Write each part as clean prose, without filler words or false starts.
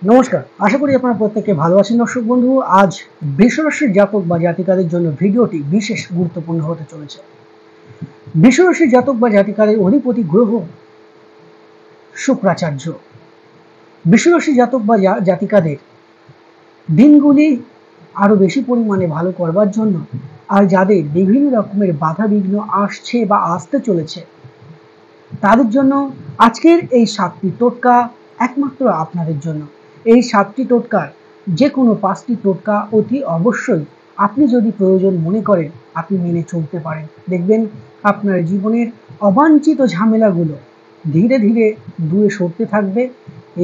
নমস্কার, আশা করি আপনারা প্রত্যেকে ভালো আছেন। দর্শক বন্ধু, আজ বৃষরাশির জাতক বা জাতিকাদের জন্য ভিডিওটি বিশেষ গুরুত্বপূর্ণ হতে চলেছে। বৃষরাশির জাতক বা জাতিকাদের অধিপতি গ্রহ শুক্রাচার্য। বৃষরাশি জাতক বা জাতিকাদের দিনগুলি আরো বেশি পরিমাণে ভালো করবার জন্য আর যাদের বিভিন্ন রকমের বাধা বিঘ্ন আসছে বা আসতে চলেছে তাদের জন্য আজকের এই 7টি টোটকা একমাত্র আপনাদের জন্য। এই 7টি টোটকার যে কোনো 5টি টোটকা অতি অবশ্যই আপনি যদি প্রয়োজন মনে করেন আপনি মেনে চলতে পারেন। দেখবেন আপনার জীবনের অবাঞ্ছিত ঝামেলাগুলো ধীরে ধীরে দূরে সরতে থাকবে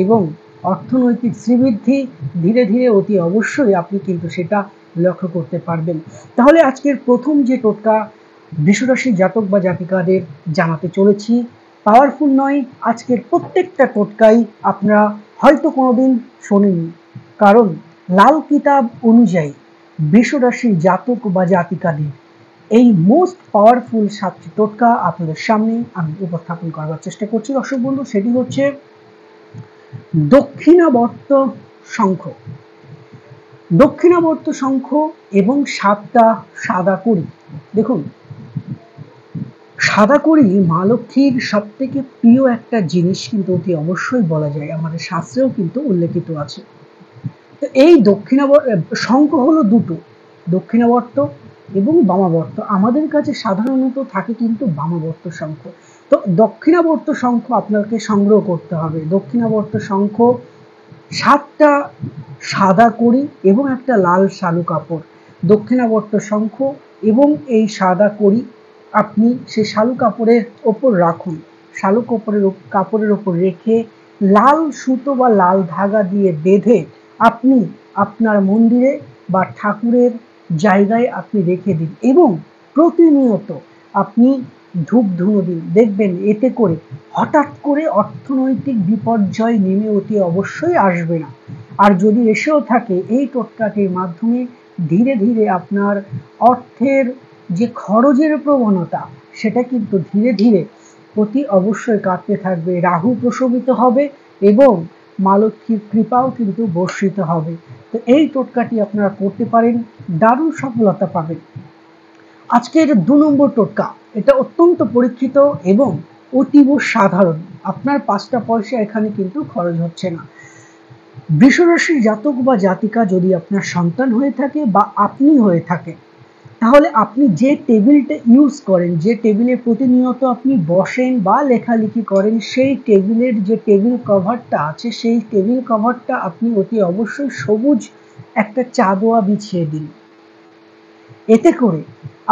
এবং অর্থনৈতিক শ্রীবৃদ্ধি ধীরে ধীরে অতি অবশ্যই আপনি কিন্তু সেটা লক্ষ্য করতে পারবেন। তাহলে আজকের প্রথম যে টোটকা বৃষরাশির জাতক বা জাতিকাদের জানাতে চলেছি, পাওয়ারফুল নয়, আজকের প্রত্যেকটা টোটকাই আপনারা হয়তো কোনোদিন শোনেননি, কারণ লাল কিতাব অনুযায়ী বৃষরাশির জাতক বা জাতিকাদের এই মোস্ট পাওয়ারফুল 7টি টোটকা আপনাদের সামনে আমি উপস্থাপন করার চেষ্টা করছি। দর্শক বন্ধু, সেটি হচ্ছে দক্ষিণাবর্ত শঙ্খ। দক্ষিণাবর্ত শঙ্খ এবং 7টা সাদা কড়ি। দেখুন, সাদা কড়ি মা লক্ষ্মীর সব থেকে প্রিয় একটা জিনিস কিন্তু অতি অবশ্যই বলা যায়, আমাদের শাস্ত্রেও কিন্তু উল্লেখিত আছে। তো এই শঙ্খ হলো দুটো, দক্ষিণাবর্ত এবং বামাবর্ত। আমাদের কাছে সাধারণত থাকে কিন্তু বামাবর্ত শঙ্খ। তো দক্ষিণাবর্ত শঙ্খ আপনাকে সংগ্রহ করতে হবে। দক্ষিণাবর্ত শঙ্খ 7টা সাদা কড়ি এবং একটা লাল শালু কাপড়। দক্ষিণাবর্ত শঙ্খ এবং এই সাদা কড়ি আপনি সেই শালু কাপড়ের ওপর রাখুন। শালু কাপড়ের ওপর রেখে লাল সুতো বা লাল ধাগা দিয়ে বেঁধে আপনি আপনার মন্দিরে বা ঠাকুরের জায়গায় আপনি রেখে দিন এবং প্রতিনিয়ত আপনি ধূপ ধুনো দিন। দেখবেন এতে করে হঠাৎ করে অর্থনৈতিক বিপর্যয় নেমে অতি অবশ্যই আসবে না। আর যদি এসেও থাকে, এই টোটকাটির মাধ্যমে ধীরে ধীরে আপনার অর্থের যে খরচের প্রবণতা সেটা কিন্তু ধীরে ধীরে অতি অবশ্যই কাটতে থাকবে। রাহু প্রশমিত হবে এবং মা লক্ষ্মীর কৃপাও কিন্তু বর্ষিত হবে। তো এই টোটকাটি আপনারা করতে পারেন, দারুণ সফলতা পাবেন। আজকের 2 নম্বর টোটকা, এটা অত্যন্ত পরীক্ষিত এবং অতীব সাধারণ। আপনার 5টা পয়সা এখানে কিন্তু খরচ হচ্ছে না। বৃষরাশির জাতক বা জাতিকা যদি আপনার সন্তান হয়ে থাকে বা আপনি হয়ে থাকেন, তাহলে আপনি যে টেবিলটা ইউজ করেন, যে টেবিলে প্রতিনিয়ত আপনি বসেন বা লেখালেখি করেন, সেই টেবিলের যে টেবিল কভারটা আছে সেই টেবিল কভারটা আপনি অতি অবশ্যই সবুজ একটা চাদোয়া বিছিয়ে দিন। এতে করে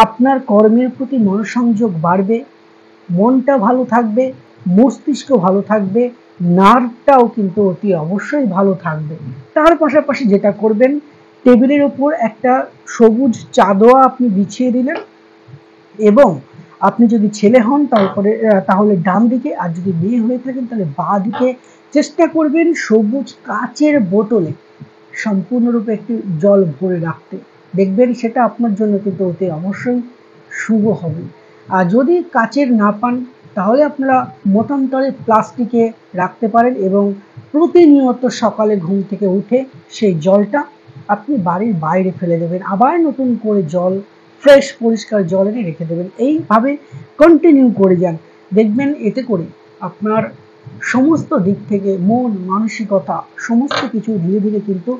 আপনার কর্মের প্রতি মনোসংযোগ বাড়বে, মনটা ভালো থাকবে, মস্তিষ্ক ভালো থাকবে, নার্ভটাও কিন্তু অতি অবশ্যই ভালো থাকবে। তার পাশাপাশি যেটা করবেন, টেবিলের উপর একটা সবুজ চাদোয়া আপনি বিছিয়ে দিলেন এবং আপনি যদি ছেলে হন তাহলে ডান দিকে, আর যদি মেয়ে হয়ে থাকেন তাহলে বাঁ দিকে চেষ্টা করবেন সবুজ কাচের বোতলে সম্পূর্ণরূপে একটি জল ভরে রাখতে। দেখবেন সেটা আপনার জন্য কিন্তু অতি অবশ্যই শুভ হবে। আর যদি কাচের না পান তাহলে আপনারা মতান্তরে প্লাস্টিকে রাখতে পারেন এবং প্রতিনিয়ত সকালে ঘুম থেকে উঠে সেই জলটা আপনি বাড়ির বাইরে ফেলে দেবেন, আবার নতুন করে জল, ফ্রেশ পরিষ্কার জল এনে রেখে দেবেন। এইভাবে কন্টিনিউ করে যান। দেখবেন এতে করে আপনার সমস্ত দিক থেকে মন, মানসিকতা সমস্ত কিছু ধীরে ধীরে কিন্তু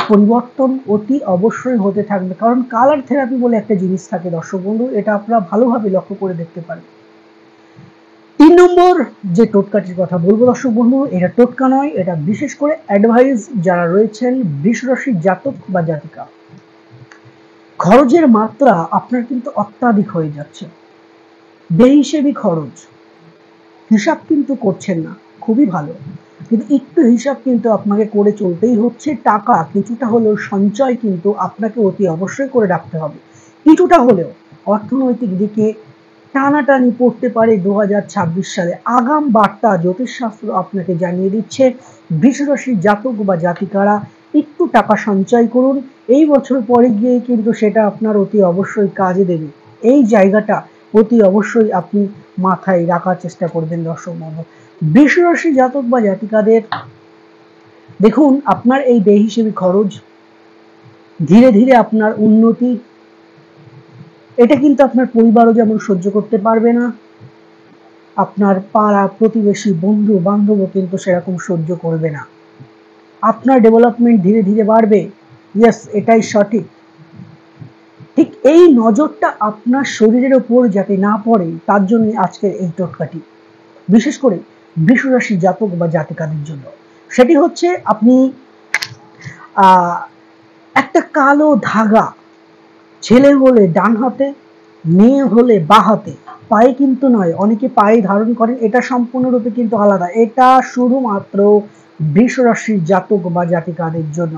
পরিবর্তন অতি অবশ্যই হতে থাকবে। কারণ কালার থেরাপি বলে একটা জিনিস থাকে দর্শক বন্ধু, এটা আপনারা ভালোভাবে লক্ষ্য করে দেখতে পারেন। 3 নম্বর যে টোটকাটির কথা বলবো দর্শক বন্ধু, এটা টোটকা নয়, এটা বিশেষ করে অ্যাডভাইস যারা রয়েছেন বৃষরাশির জাতক বা জাতিকা। খরচের মাত্রা আপনার কিন্তু অত্যাধিক হয়ে যাচ্ছে, বেহিসেবি খরচ, হিসাব কিন্তু করছেন না, খুবই ভালো, কিন্তু একটু হিসাব কিন্তু আপনাকে করে চলতেই হচ্ছে। টাকা কিছুটা হলেও সঞ্চয় কিন্তু আপনাকে অতি অবশ্যই করে রাখতে হবে। কিছুটা হলেও অর্থনৈতিক দিকে টানাটানি পড়তে পারে 2026 সালে। আগাম বার্তা জ্যোতিষশাস্ত্র আপনাকে জানিয়ে দিচ্ছে, বৃষরাশির জাতক বা জাতিকারা একটু টাকা সঞ্চয় করুন, এই বছর পরে গিয়ে কিন্তু সেটা আপনার অতি অবশ্যই কাজে দেবে। এই জায়গাটা অতি অবশ্যই আপনি মাথায় রাখার চেষ্টা করবেন দর্শক বন্ধু। বৃষরাশি জাতক বা জাতিকাদের দেখুন, আপনার এই বেহিসেবি খরচ, ধীরে ধীরে আপনার উন্নতি, এটা কিন্তু আপনার পরিবারও যেমন সহ্য করতে পারবে না, আপনার পাড়া প্রতিবেশী বন্ধু বান্ধবও কিন্তু সেরকম সহ্য করবে না। আপনার ডেভেলপমেন্ট ধীরে ধীরে বাড়বে, ইয়েস, এটাই সঠিক। ঠিক এই নজরটা আপনার শরীরের ওপর যাতে না পড়ে, তার জন্য আজকের এই টোটকাটি, বিশেষ করে বৃষরাশি জাতক বা জাতিকাদের জন্য। সেটি হচ্ছে, আপনি একটা কালো ধাগা, ছেলে হলে ডান হাতে, মেয়ে হলে বা হাতে, পায়ে কিন্তু নয়, অনেকে পায়ে ধারণ করেন, এটা সম্পূর্ণরূপে কিন্তু আলাদা, এটা শুধুমাত্র বৃষরাশির জাতক বা জাতিকাদের জন্য।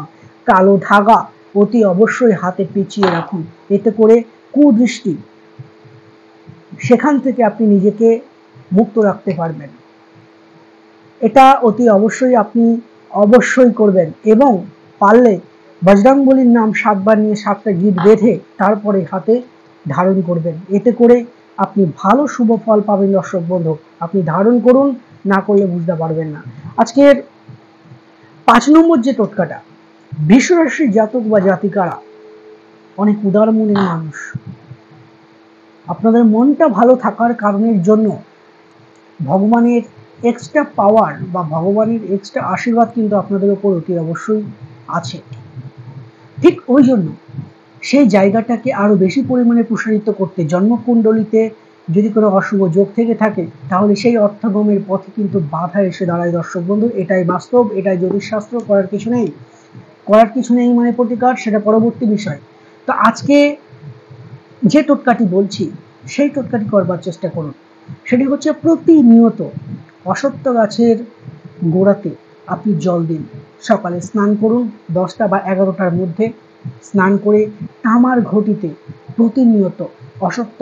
কালো ধাগা অতি অবশ্যই হাতে পেঁচিয়ে রাখুন, এতে করে কুদৃষ্টি, সেখান থেকে আপনি নিজেকে মুক্ত রাখতে পারবেন। এটা অতি অবশ্যই আপনি অবশ্যই করবেন, এবং পারলে বজরংবলীর নাম 7 বার নিয়ে 7টা গিট বেঁধে তারপরে হাতে ধারণ করবেন। এতে করে আপনি ভালো শুভ ফল পাবেন। দর্শক বন্ধু, আপনি ধারণ করুন, না করলে বুঝতে পারবেন না। আজকের 5 নম্বর যে টোটকাটা, বৃষরাশির জাতক বা জাতিকারা অনেক উদার মনের মানুষ, আপনাদের মনটা ভালো থাকার কারণের জন্য ভগবানের এক্সট্রা পাওয়ার বা ভগবানের এক্সট্রা আশীর্বাদ কিন্তু আপনাদের উপর অতি অবশ্যই আছে। ঠিক ওই জন্য সেই জায়গাটাকে আরো বেশি পরিমাণে প্রসারিত করতে, জন্মকুণ্ডলিতে যদি কোনো অশুভ যোগ থেকে থাকে, তাহলে সেই অর্থগমের পথে কিন্তু বাধা এসে দাঁড়ায়। দর্শক বন্ধু, এটাই বাস্তব, এটাই জ্যোতিষশাস্ত্র, করার কিছু নেই। করার কিছু নেই মানে প্রতিকার, সেটা পরবর্তী বিষয়। তো আজকে যে টোটকাটি বলছি, সেই টোটকাটি করবার চেষ্টা করুন। সেটি হচ্ছে, প্রতিনিয়ত অশ্বত্থ গাছের গোড়াতে আপনি জল দিন। সকালে স্নান করুন, 10টা বা 11টার মধ্যে স্নান করে তামার ঘটিতে প্রতিনিয়ত অশ্বত্থ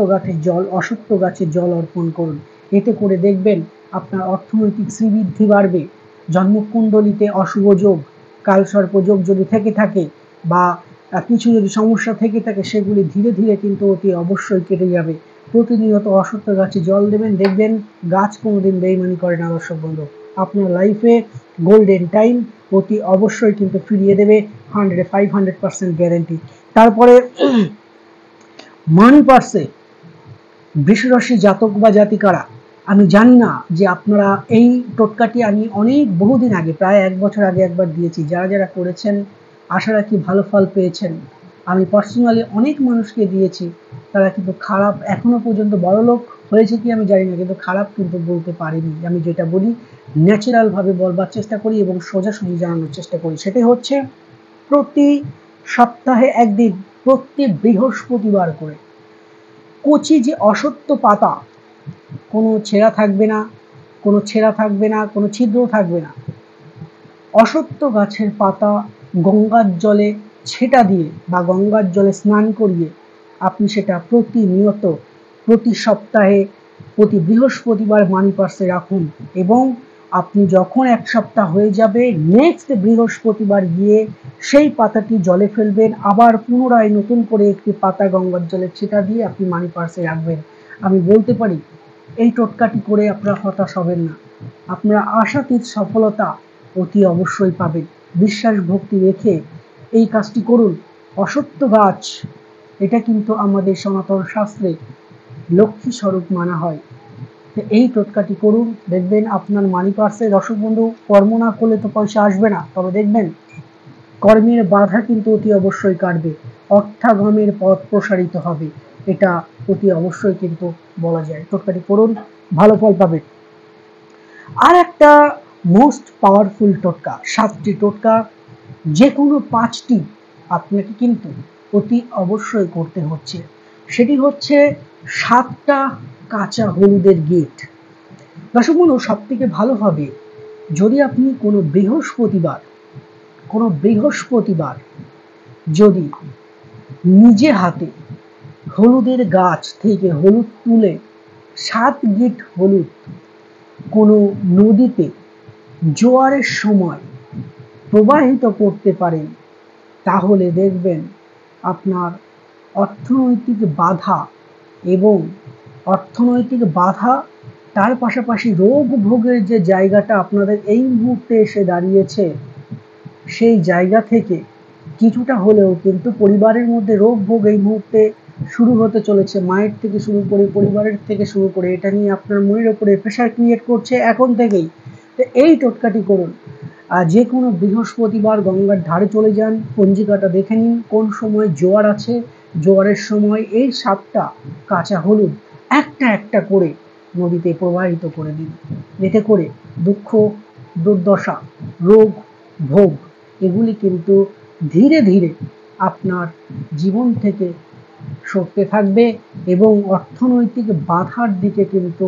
গাছে জল অর্পণ করুন। এতে করে দেখবেন আপনার অর্থনৈতিক শ্রীবৃদ্ধি বাড়বে। জন্মকুণ্ডলিতে অশুভ যোগ, কালসর্প যোগ যদি থেকে থাকে, বা কিছু যদি সমস্যা থেকে থাকে, সেগুলি ধীরে ধীরে কিন্তু অতি অবশ্যই কেটে যাবে। প্রতিনিয়ত অশ্বত্থ গাছে জল দেবেন, দেখবেন গাছ কোনোদিন বেইমানি করে না। দর্শক বন্ধু, আপনার লাইফে গোল্ডেন টাইম অতি অবশ্যই কিন্তু ফিরিয়ে দেবে, 500% গ্যারেন্টি। তারপরে মানি পার্সে বৃষরাশি জাতক বা জাতিকারা, আমি জানি না যে আপনারা এই টোটকাটি আমি অনেক বহুদিন আগে, প্রায় 1 বছর আগে একবার দিয়েছি। যারা যারা করেছেন আশা রাখি ভালো ফল পেয়েছেন। আমি পার্সোনালি অনেক মানুষকে দিয়েছি, তারা কিন্তু খারাপ, এখনো পর্যন্ত বড়লোক হয়েছে কি আমি জানি না, কিন্তু খারাপ কিন্তু বলতে পারিনি। আমি যেটা বলি ন্যাচারাল ভাবে বলবার চেষ্টা করি এবং সোজাসুজি জানানোর চেষ্টা করি। সেটাই হচ্ছে, প্রতি সপ্তাহে একদিন, প্রতি বৃহস্পতিবার করে কচি যে অশ্বত্থ পাতা, কোনো ছেঁড়া থাকবে না, কোনো ছেঁড়া থাকবে না, কোনো ছিদ্র থাকবে না, অশ্বত্থ গাছের পাতা গঙ্গার জলে ছেটা দিয়ে বা গঙ্গার জলে স্নান করিয়ে আপনি সেটা প্রতিনিয়ত, প্রতি সপ্তাহে, প্রতি বৃহস্পতিবার মানি পার্সে রাখুন। এবং আপনি যখন 1 সপ্তাহ হয়ে যাবে, নেক্সট বৃহস্পতিবার গিয়ে সেই পাতাটি জলে ফেলবেন, আবার পুনরায় নতুন করে একটি পাতা গঙ্গার জলে ছেটা দিয়ে আপনি মানি পার্সে রাখবেন। আমি বলতে পারি, এই টোটকাটি করে আপনারা হতাশ হবেন না, আপনারা আশাতীত সফলতা অতি অবশ্যই পাবেন। বিশ্বাস ভক্তি রেখে এই কাজটি করুন। অশ্বত্থ গাছ, এটা কিন্তু আমাদের সনাতন শাস্ত্রে লক্ষ্মী স্বরূপ মানা হয়। তো এই টোটকাটি করুন, দেখবেন আপনার মানি পার্সে, দর্শক বন্ধু, কর্ম না করলে তো পয়সা আসবে না, তবে দেখবেন কর্মের বাধা কিন্তু অতি অবশ্যই কাটবে, অর্থাগমের পথ প্রসারিত হবে। এটা অতি অবশ্যই কিন্তু বলা যায়। টোটকাটি করুন, ভালো ফল পাবেন। আর একটা মোস্ট পাওয়ারফুল টোটকা, 7টি টোটকা, যে কোনো 5টি আপনাকে কিন্তু অতি অবশ্যই করতে হচ্ছে। সেটি হচ্ছে 7টা কাঁচা হলুদের গিট। দর্শক বন্ধু, সব থেকে ভালো হবে যদি আপনি কোনো বৃহস্পতিবার যদি নিজে হাতে হলুদের গাছ থেকে হলুদ তুলে 7 গিট হলুদ কোনো নদীতে জোয়ারের সময় প্রবাহিত করতে পারেন, তাহলে দেখবেন আপনার অর্থনৈতিক বাধা, এবং তার পাশাপাশি রোগ ভোগের যে জায়গাটা আপনাদের এই মুহূর্তে এসে দাঁড়িয়েছে, সেই জায়গা থেকে কিছুটা হলেও কিন্তু পরিবারের মধ্যে রোগ ভোগ এই মুহূর্তে শুরু হতে চলেছে। মায়ের থেকে শুরু করে, পরিবারের থেকে শুরু করে, এটা নিয়ে আপনার মনের উপরে প্রেশার ক্রিয়েট করছে এখন থেকেই। তো এই টোটকাটি করুন। আর যে কোনো বৃহস্পতিবার গঙ্গার ধারে চলে যান, পঞ্জিকাটা দেখে নিন কোন সময় জোয়ার আছে, জোয়ারের সময় এই 7টা কাঁচা হলুদ একটা একটা করে নদীতে প্রবাহিত করে দিন। এতে করে দুঃখ, দুর্দশা, রোগ, ভোগ এগুলি কিন্তু ধীরে ধীরে আপনার জীবন থেকে সরতে থাকবে এবং অর্থনৈতিক বাধার দিকে কিন্তু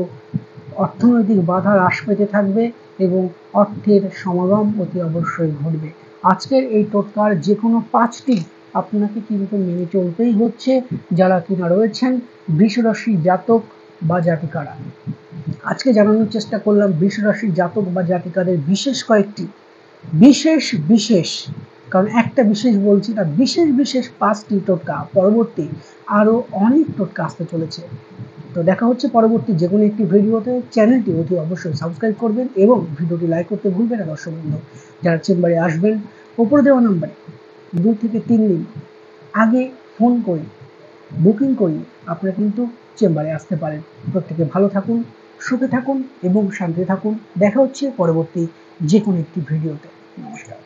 অর্থনৈতিক বাধা হ্রাস পেতে থাকবে এবং অর্থের সমাগম অতি অবশ্যই ঘটবে। আজকের এই টোটকার যে কোনো 5টি আপনাকে কিন্তু মেনে চলতেই হচ্ছে যারা কিনা রয়েছেন বৃষরাশি জাতক বা জাতিকারা। আজকে জানানোর চেষ্টা করলাম বৃষরাশি জাতক বা জাতিকাদের বিশেষ কয়েকটি বিশেষ, কারণ একটা বিশেষ বলছি না, বিশেষ 5টি টোটকা। পরবর্তী আরো অনেক টোটকা আসতে চলেছে। তো দেখা হচ্ছে পরবর্তী যে কোনো একটি ভিডিওতে। চ্যানেলটি অতি অবশ্যই সাবস্ক্রাইব করবেন এবং ভিডিওটি লাইক করতে ভুলবেন না। দর্শক বন্ধু যারা চেম্বারে আসবেন, উপরে দেওয়া নাম্বারে 2 থেকে 3 দিন আগে ফোন করে বুকিং করিয়ে আপনারা কিন্তু চেম্বারে আসতে পারেন। প্রত্যেকে ভালো থাকুন, সুখে থাকুন এবং শান্তিতে থাকুন। দেখা হচ্ছে পরবর্তী যে কোনো একটি ভিডিওতে। নমস্কার।